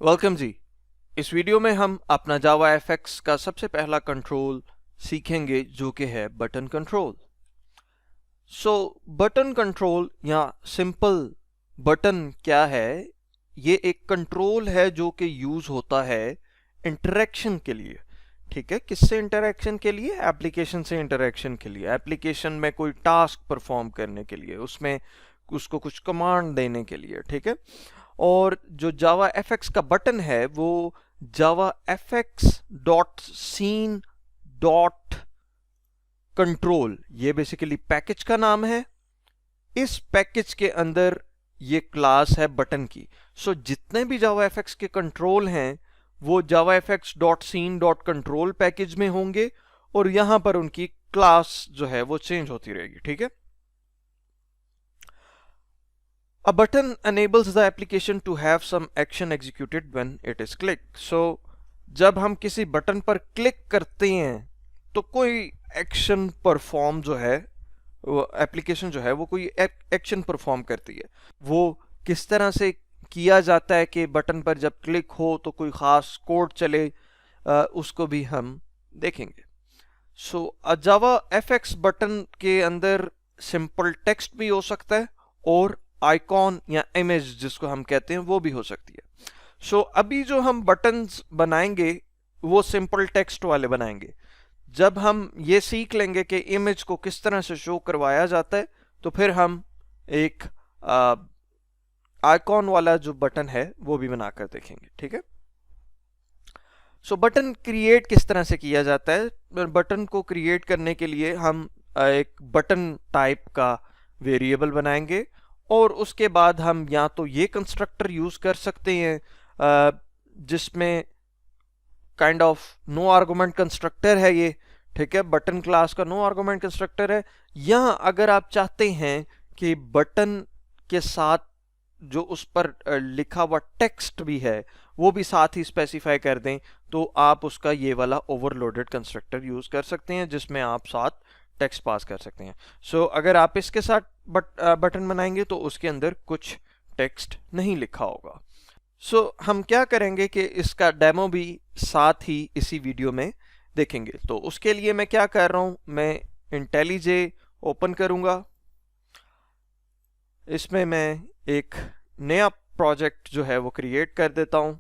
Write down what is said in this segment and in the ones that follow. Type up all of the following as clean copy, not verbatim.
Welcome जी। इस video में हम अपना जावा एफएक्स का सबसे पहला कंट्रोल सीखेंगे जो कि है बटन कंट्रोल। बटन कंट्रोल या सिंपल बटन क्या है? ये एक कंट्रोल है जो कि यूज होता है इंटरेक्शन के लिए। ठीक है, किससे इंटरेक्शन के लिए? एप्लीकेशन से इंटरेक्शन के लिए। एप्लीकेशन में कोई टास्क परफॉर्म करने के लिए, उसमें उसको कुछ कमांड देने के लिए। ठीक है, और जो जावा एफएक्स का बटन है वो Java FX dot scene dot control, ये बेसिकली पैकेज का नाम है। इस पैकेज के अंदर ये क्लास है बटन की। जितने भी जावा एफएक्स के कंट्रोल हैं वो Java FX dot scene dot control package में होंगे और यहां पर उनकी क्लास जो है वो चेंज होती रहेगी। ठीक है, A button enables the application to have some action executed when it is clicked. जब हम किसी बटन पर क्लिक करते हैं तो कोई एक्शन परफॉर्म जो है, वो एप्लीकेशन जो है वो कोई एक्शन परफॉर्म करती है। वो किस तरह से किया जाता है कि बटन पर जब क्लिक हो तो कोई खास कोड चले, उसको भी हम देखेंगे। जावा एफएक्स बटन के अंदर सिंपल टेक्स्ट भी हो सकता है और आइकॉन या इमेज जिसको हम कहते हैं वो भी हो सकती है। अभी जो हम बटन्स बनाएंगे वो सिंपल टेक्स्ट वाले बनाएंगे। जब हम ये सीख लेंगे कि इमेज को किस तरह से शो करवाया जाता है तो फिर हम एक आइकॉन वाला जो बटन है वो भी बनाकर देखेंगे। ठीक है, बटन क्रिएट किस तरह से किया जाता है? बटन को क्रिएट करने के लिए हम एक बटन टाइप का वेरिएबल बनाएंगे और उसके बाद हम या तो ये कंस्ट्रक्टर यूज कर सकते हैं जिसमें kind of no argument constructor है ये। ठीक है, बटन क्लास का नो आर्गुमेंट कंस्ट्रक्टर है। या अगर आप चाहते हैं कि बटन के साथ जो उस पर लिखा हुआ टेक्स्ट भी है वो भी साथ ही स्पेसिफाई कर दें तो आप उसका ये वाला ओवरलोडेड कंस्ट्रक्टर यूज कर सकते हैं जिसमें आप साथ टेक्स्ट पास कर सकते हैं। अगर आप इसके साथ बटन बनाएंगे तो उसके अंदर कुछ टेक्स्ट नहीं लिखा होगा। हम क्या करेंगे कि इसका डेमो भी साथ ही इसी वीडियो में देखेंगे। तो उसके लिए मैं क्या कर रहा हूं, मैं इंटेलिजे ओपन करूंगा। इसमें मैं एक नया प्रोजेक्ट जो है वो क्रिएट कर देता हूं।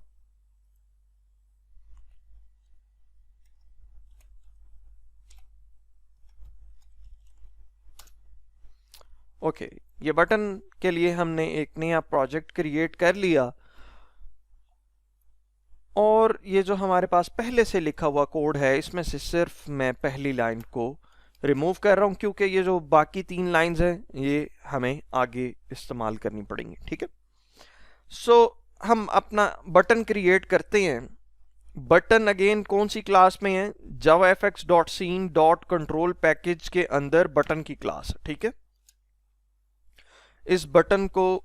ओके, ये बटन के लिए हमने एक नया प्रोजेक्ट क्रिएट कर लिया और ये जो हमारे पास पहले से लिखा हुआ कोड है इसमें से सिर्फ मैं पहली लाइन को रिमूव कर रहा हूं क्योंकि ये जो बाकी 3 लाइंस हैं ये हमें आगे इस्तेमाल करनी पड़ेंगी। ठीक है, हम अपना बटन क्रिएट करते हैं। बटन अगेन कौन सी क्लास में है? Java FX dot scene dot control package के अंदर बटन की क्लास है। ठीक है, इस बटन को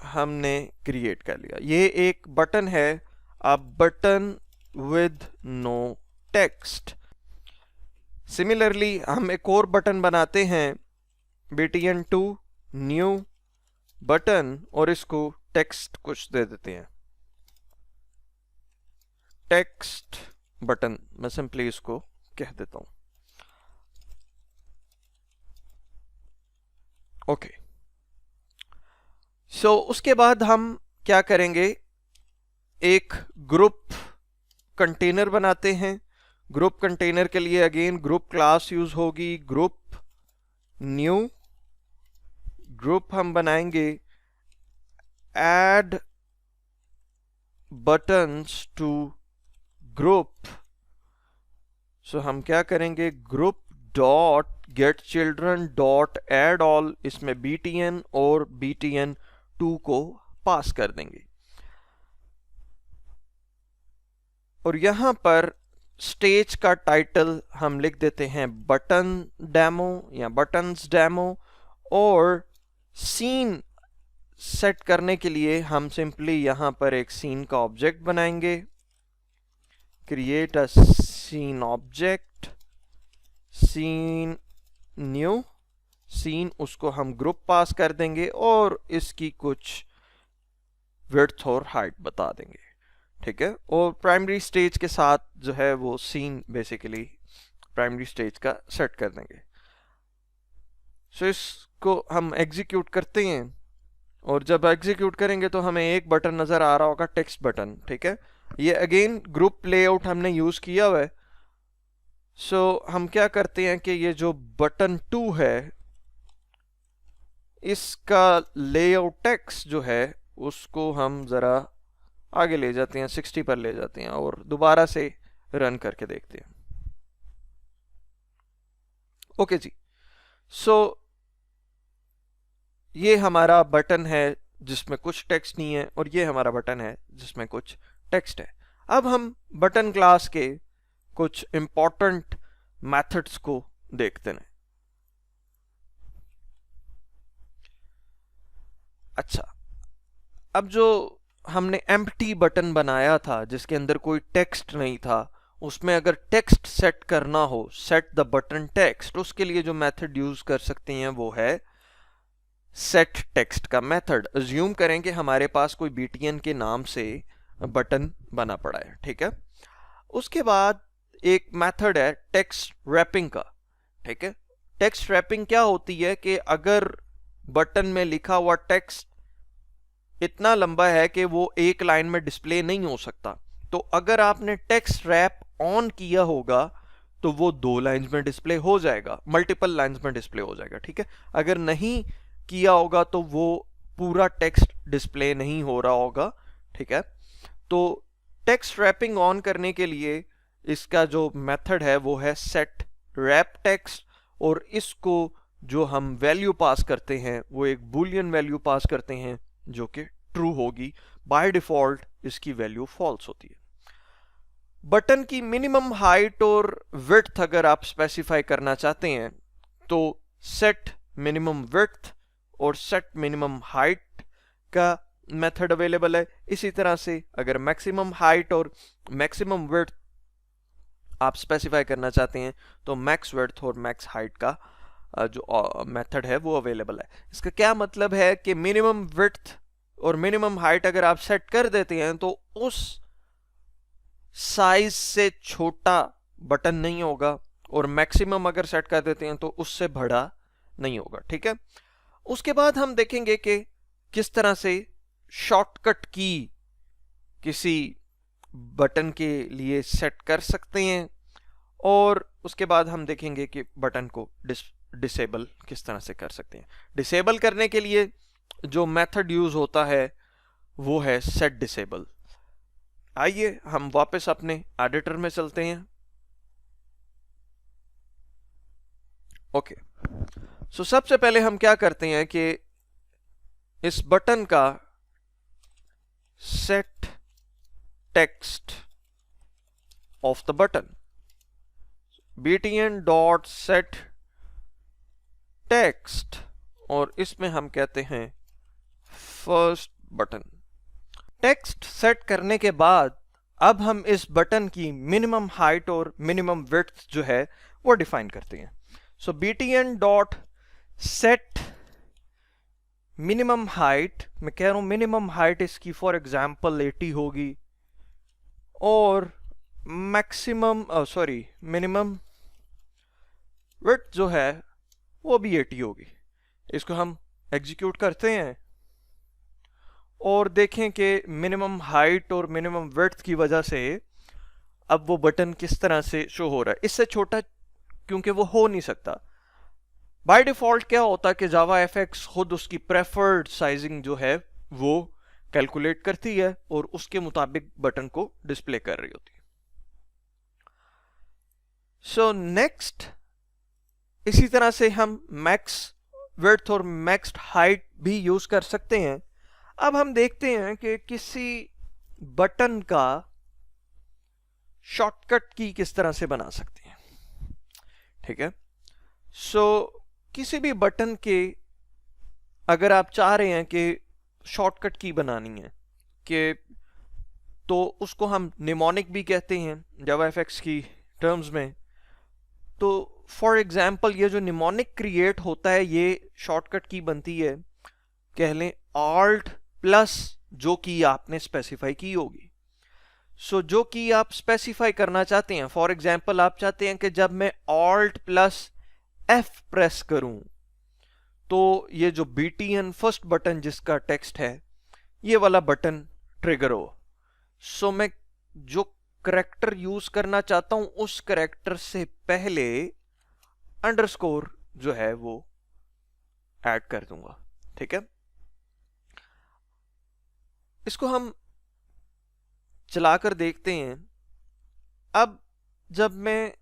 हमने क्रिएट कर लिया। ये एक बटन है, a button with no text. Similarly हम एक और बटन बनाते हैं, btn2 न्यू बटन, और इसको टेक्स्ट कुछ दे देते हैं, टेक्स्ट बटन। मैं सिंपली इसको कह देता हूं। ओके, उसके बाद हम क्या करेंगे, एक ग्रुप कंटेनर बनाते हैं। ग्रुप कंटेनर के लिए अगेन ग्रुप क्लास यूज होगी, ग्रुप न्यू ग्रुप हम बनाएंगे ऐड बटन्स टू ग्रुप। हम क्या करेंगे, group dot get children dot add all, इसमें btn और btn2 को पास कर देंगे और यहां पर स्टेज का टाइटल हम लिख देते हैं बटन डेमो या बटन्स डेमो, और सीन सेट करने के लिए हम सिंपली यहां पर एक सीन का ऑब्जेक्ट बनाएंगे, create a scene object, scene new, scene उसको हम ग्रुप पास कर देंगे और इसकी कुछ विड्थ और हाइट बता देंगे, ठीक है। और प्राइमरी स्टेज के साथ जो है वो सीन बेसिकली प्राइमरी स्टेज का सेट कर देंगे। सो इसको हम एग्जीक्यूट करते हैं और जब एग्जीक्यूट करेंगे तो हमें एक बटन नजर आ रहा होगा, टेक्स्ट बटन, ठीक है। ये अगेन ग्रुप लेआउट हमने यूज किया हुआ है। सो हम क्या करते हैं कि ये जो बटन 2 है इसका लेआउट टेक्स्ट जो है उसको हम जरा आगे ले जाते हैं, 60 पर ले जाते हैं और दोबारा से रन करके देखते हैं। ओके जी, सो ये हमारा बटन है जिसमें कुछ टेक्स्ट नहीं है और ये हमारा बटन है जिसमें कुछ टेक्स्ट है। अब हम बटन क्लास के कुछ इंपॉर्टेंट मेथड्स को देखते हैं। अच्छा, अब जो हमने एम्प्टी बटन बनाया था जिसके अंदर कोई टेक्स्ट नहीं था, उसमें अगर टेक्स्ट सेट करना हो, सेट द बटन टेक्स्ट, उसके लिए जो मेथड यूज कर सकते हैं वो है सेट टेक्स्ट का मेथड। अज्यूम करें कि हमारे पास कोई BTN के नाम से बटन बना पड़ा है, ठीक है। उसके बाद एक मेथड है टेक्स्ट रैपिंग का, ठीक है। टेक्स्ट रैपिंग क्या होती है कि अगर बटन में लिखा हुआ टेक्स्ट इतना लंबा है कि वो एक लाइन में डिस्प्ले नहीं हो सकता, तो अगर आपने टेक्स्ट रैप ऑन किया होगा तो वो 2 लाइंस में डिस्प्ले हो जाएगा, मल्टीपल लाइंस में डिस्प्ले हो जाएगा, ठीक है। अगर नहीं किया होगा तो वो पूरा टेक्स्ट डिस्प्ले नहीं हो रहा होगा, ठीक है। तो टेक्स्ट रैपिंग ऑन करने के लिए इसका जो मेथड है वो है सेट रैप टेक्स्ट, और इसको जो हम वैल्यू पास करते हैं वो एक बूलियन वैल्यू पास करते हैं जो कि ट्रू होगी। बाय डिफॉल्ट इसकी वैल्यू फॉल्स होती है। बटन की मिनिमम हाइट और विड्थ अगर आप स्पेसिफाई करना चाहते हैं तो सेट मिनिमम विड्थ और सेट मिनिमम हाइट का मेथड अवेलेबल है। इसी तरह से अगर मैक्सिमम हाइट और मैक्सिमम विड्थ आप स्पेसिफाई करना चाहते हैं तो मैक्स विड्थ और मैक्स हाइट का जो मेथड है वो अवेलेबल है। इसका क्या मतलब है कि मिनिमम विड्थ और मिनिमम हाइट अगर आप सेट कर देते हैं तो उस साइज से छोटा बटन नहीं होगा, और मैक्सिमम अगर सेट कर देते हैं तो उससे बड़ा नहीं होगा, ठीक है। उसके बाद हम देखेंगे कि किस तरह से शॉर्टकट की किसी बटन के लिए सेट कर सकते हैं, और उसके बाद हम देखेंगे कि बटन को डिसेबल किस तरह से कर सकते हैं। डिसेबल करने के लिए जो मेथड यूज होता है वो है सेट डिसेबल। आइए हम वापस अपने एडिटर में चलते हैं। ओके, सो सबसे पहले हम क्या करते हैं कि इस बटन का set text of the button, btn dot set text, और इसमें हम कहते हैं फर्स्ट बटन। टेक्स्ट सेट करने के बाद अब हम इस बटन की मिनिमम हाइट और मिनिमम विड्थ जो है वो डिफाइन करते हैं। सो btn dot set minimum height, मैं कह रहा हूं मिनिमम हाइट इसकी फॉर एग्जांपल 80 होगी, और मैक्सिमम मिनिमम विड्थ जो है वो भी 80 होगी। इसको हम एग्जीक्यूट करते हैं और देखें कि मिनिमम हाइट और मिनिमम विड्थ की वजह से अब वो बटन किस तरह से शो हो रहा है। इससे छोटा क्योंकि वो हो नहीं सकता। बाय डिफॉल्ट क्या होता है कि जावा एफएक्स खुद उसकी प्रेफर्ड साइजिंग जो है वो कैलकुलेट करती है और उसके मुताबिक बटन को डिस्प्ले कर रही होती है। सो नेक्स्ट, इसी तरह से हम मैक्स विड्थ और मैक्स हाइट भी यूज कर सकते हैं। अब हम देखते हैं कि किसी बटन का शॉर्टकट की किस तरह से बना सकते हैं, ठीक है। सो किसी भी बटन के अगर आप चाह रहे हैं कि शॉर्टकट की बनानी है कि तो उसको हम निमोनिक भी कहते हैं जावा एफएक्स की टर्म्स में। तो फॉर एग्जाम्पल ये जो निमोनिक क्रिएट होता है ये शॉर्टकट की बनती है, कह लें Alt प्लस जो की आपने स्पेसिफाई की होगी। सो जो की आप स्पेसिफाई करना चाहते हैं, फॉर एग्जाम्पल आप चाहते हैं कि जब मैं Alt प्लस F प्रेस करूं तो ये जो BTN फर्स्ट बटन जिसका टेक्स्ट है ये वाला बटन ट्रिगर हो। सो मैं जो करैक्टर यूज करना चाहता हूं उस करैक्टर से पहले अंडरस्कोर जो है वो ऐड कर दूंगा। ठीक है, इसको हम चलाकर देखते हैं। अब जब मैं,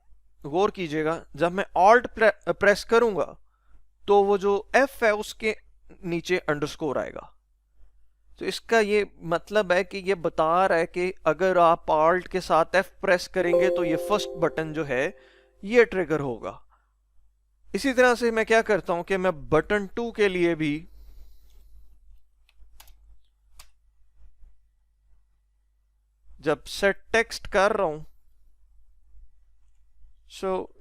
गौर कीजिएगा, जब मैं Alt प्रेस करूंगा तो वो जो F है उसके नीचे अंडरस्कोर आएगा। तो इसका ये मतलब है कि ये बता रहा है कि अगर आप Alt के साथ F प्रेस करेंगे तो ये फर्स्ट बटन जो है ये ट्रिगर होगा। इसी तरह से मैं क्या करता हूं कि मैं बटन 2 के लिए भी जब सेट टेक्स्ट कर रहा हूं,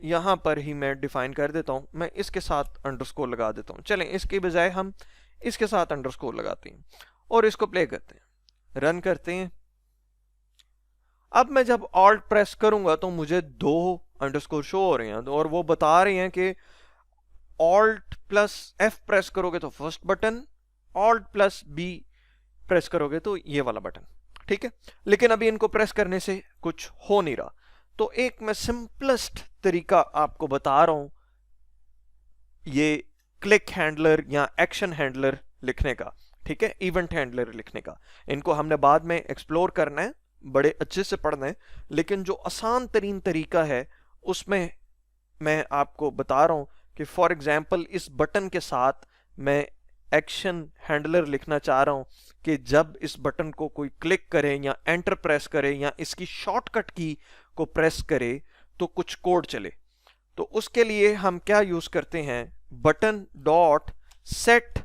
यहां पर ही मैं डिफाइन कर देता हूं, मैं इसके साथ अंडरस्कोर लगा देता हूं। चलें इसके बजाय हम इसके साथ अंडरस्कोर लगाते हैं और इसको प्ले करते हैं, रन करते हैं। अब मैं जब Alt प्रेस करूंगा तो मुझे 2 अंडरस्कोर शो हो रहे हैं और वो बता रहे हैं कि Alt प्लस F प्रेस करोगे तो first button, Alt plus B press करोगे तो ये वाला बटन। ठीक है, लेकिन अभी इनको प्रेस करने से कुछ हो नहीं रहा। तो एक मैं सिंपलेस्ट तरीका आपको बता रहा हूं ये क्लिक हैंडलर या एक्शन हैंडलर लिखने का। ठीक है, इवेंट हैंडलर लिखने का। इनको हमने बाद में एक्सप्लोर करना है, बड़े अच्छे से पढ़ना है, लेकिन जो आसान तरीन तरीका है उसमें मैं आपको बता रहा हूं कि फॉर एग्जाम्पल इस बटन के साथ मैं एक्शन हैंडलर लिखना चाह रहा हूं कि जब इस बटन को कोई क्लिक करे या एंटर प्रेस करे या इसकी शॉर्टकट की को प्रेस करे तो कुछ कोड चले। तो उसके लिए हम क्या यूज करते हैं, button dot set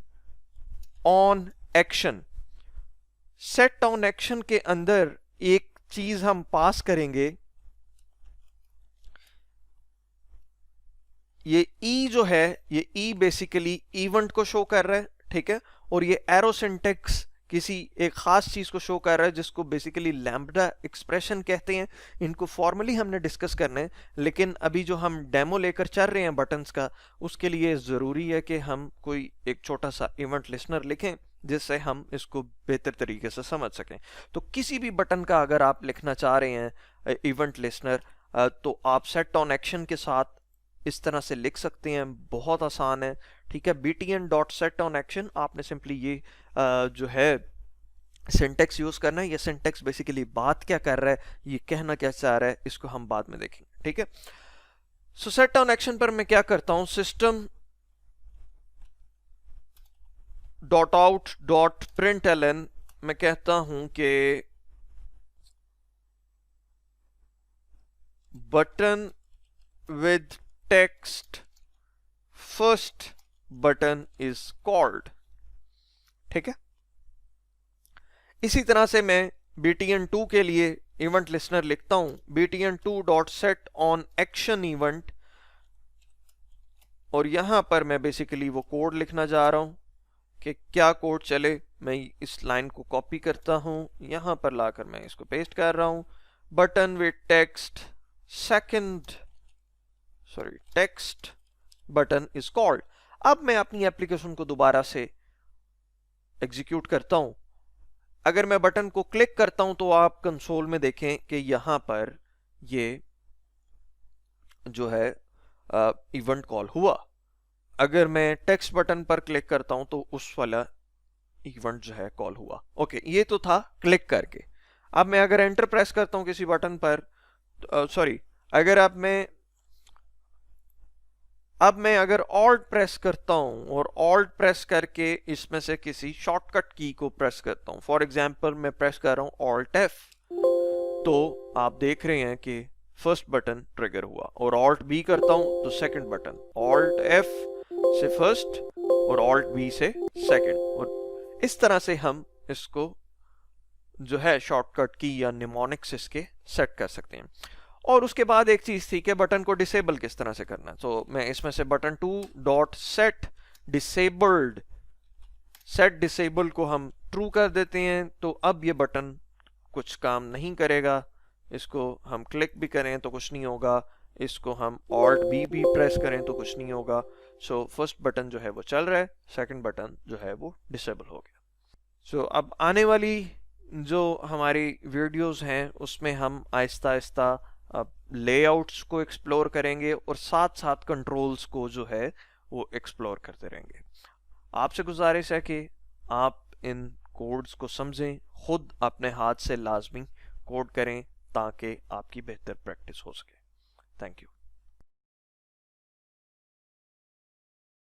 on action. Set on action के अंदर एक चीज हम पास करेंगे, ये ई जो है ये ई बेसिकली इवेंट को शो कर रहा है। ठीक है, और ये एरो सिंटेक्स किसी एक खास चीज को शो कर रहा है जिसको बेसिकली लैम्ब्डा एक्सप्रेशन कहते हैं। इनको फॉर्मली हमने डिस्कस करना है, लेकिन अभी जो हम डेमो लेकर चल रहे हैं बटन्स का, उसके लिए जरूरी है कि हम कोई एक छोटा सा इवेंट लिसनर लिखें जिससे हम इसको बेहतर तरीके से समझ सकें। तो किसी भी बटन का अगर आप लिखना चाह रहे हैं इवेंट लिसनर, तो आप सेट ऑन एक्शन के साथ इस तरह से लिख सकते हैं, बहुत आसान है। ठीक है, btn dot set on action, आपने सिंपली ये जो है सिंटेक्स यूज करना है। ये सिंटेक्स बेसिकली बात क्या कर रहा है, ये कहना क्या चाह रहा है, इसको हम बाद में देखेंगे। ठीक है, सो सेट ऑन एक्शन पर मैं क्या करता हूं, system dot out dot println, मैं कहता हूं कि button with text first button is called. ठीक है, इसी तरह से मैं btn2 के लिए इवेंट लिसनर लिखता हूं, btn2 dot set on action event, और यहां पर मैं बेसिकली वो कोड लिखना जा रहा हूं कि क्या कोड चले। मैं इस लाइन को कॉपी करता हूं, यहां पर लाकर मैं इसको पेस्ट कर रहा हूं, button with text text button is called. अब मैं अपनी एप्लीकेशन को दोबारा से एग्जीक्यूट करता हूं। अगर मैं बटन को क्लिक करता हूं तो आप कंसोल में देखें कि यहां पर ये जो है इवेंट कॉल हुआ। अगर मैं टेक्स्ट बटन पर क्लिक करता हूं तो उस वाला इवेंट जो है कॉल हुआ। ओके, ये तो था क्लिक करके। अब मैं अगर एंटर प्रेस करता हूं किसी बटन पर, अब मैं अगर Alt प्रेस करता हूं और Alt प्रेस करके इसमें से किसी शॉर्टकट की को प्रेस करता हूं, फॉर एग्जांपल मैं प्रेस कर रहा हूं Alt F, तो आप देख रहे हैं कि फर्स्ट बटन ट्रिगर हुआ, और Alt B करता हूं तो सेकंड बटन, Alt F से फर्स्ट और Alt B से सेकंड, और इस तरह से हम इसको जो है शॉर्टकट की या निमोनिक्स इसके सेट कर सकते हैं। और उसके बाद एक चीज़ थी कि बटन को डिसेबल किस तरह से करना है। तो मैं इसमें से button 2 dot set disabled, set disable को हम ट्रू कर देते हैं, तो अब ये बटन कुछ काम नहीं करेगा। इसको हम क्लिक भी करें तो कुछ नहीं होगा, इसको हम Alt B भी प्रेस करें तो कुछ नहीं होगा। सो फर्स्ट बटन जो है वो चल रहा है, सेकंड बटन जो है वो डिसेबल हो गया। सो अब आने वाली जो हमारी वीडियोस हैं उसमें हम आहिस्ता आहिस्ता अब लेआउट्स को एक्सप्लोर करेंगे और साथ साथ कंट्रोल्स को जो है वो एक्सप्लोर करते रहेंगे। आपसे गुजारिश है कि आप इन कोड्स को समझें, खुद अपने हाथ से लाजमी कोड करें ताकि आपकी बेहतर प्रैक्टिस हो सके। Thank you.